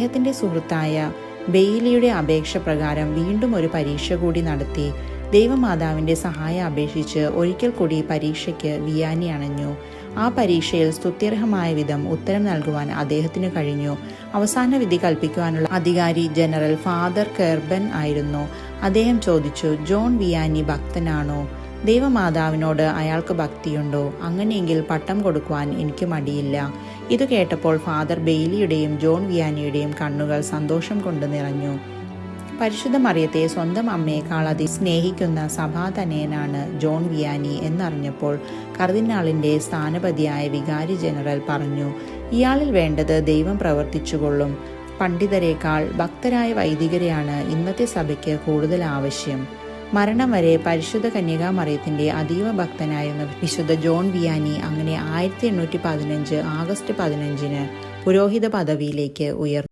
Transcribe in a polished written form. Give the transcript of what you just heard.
അദ്ദേഹത്തിന്റെ സുഹൃത്തായ ബെയ്ലിയുടെ അപേക്ഷ പ്രകാരം വീണ്ടും ഒരു പരീക്ഷ കൂടി നടത്തി. ദൈവമാതാവിന്റെ സഹായം അപേക്ഷിച്ച് ഒരിക്കൽ കൂടി പരീക്ഷയ്ക്ക് വിയാനി അണഞ്ഞു. ആ പരീക്ഷയിൽ സ്തുത്യർഹമായ വിധം ഉത്തരം നൽകുവാൻ അദ്ദേഹത്തിന് കഴിഞ്ഞു. അവസാന വിധി കൽപ്പിക്കുവാനുള്ള അധികാരി ജനറൽ ഫാദർ കെർബൻ ആയിരുന്നു. അദ്ദേഹം ചോദിച്ചു, ജോൺ വിയാനി ഭക്തനാണോ? ദൈവമാതാവിനോട് അയാൾക്ക് ഭക്തിയുണ്ടോ? അങ്ങനെയെങ്കിൽ പട്ടം കൊടുക്കുവാൻ എനിക്ക് മടിയില്ല. ഇത് കേട്ടപ്പോൾ ഫാദർ ബെയ്ലിയുടെയും ജോൺ വിയാനിയുടെയും കണ്ണുകൾ സന്തോഷം കൊണ്ട് നിറഞ്ഞു. പരിശുദ്ധ മറിയത്തെ സ്വന്തം അമ്മയെക്കാൾ സ്നേഹിക്കുന്ന സഭാതനയനാണ് ജോൺ വിയാനി എന്നറിഞ്ഞപ്പോൾ കർദിനാളിന്റെ സ്ഥാനപതിയായ വികാരി ജനറൽ പറഞ്ഞു, ഇയാളിൽ വേണ്ടത് ദൈവം പ്രവർത്തിച്ചുകൊള്ളും. പണ്ഡിതരെക്കാൾ ഭക്തരായ വൈദികരെയാണ് ഇന്നത്തെ സഭയ്ക്ക് കൂടുതൽ ആവശ്യം. മരണം വരെ പരിശുദ്ധ കന്യകാമറിയത്തിന്റെ അതീവ ഭക്തനായിരുന്ന വിശുദ്ധ ജോൺ വിയാനി അങ്ങനെ 1815 ആഗസ്റ്റ് 15 പുരോഹിത പദവിയിലേക്ക് ഉയർന്നു.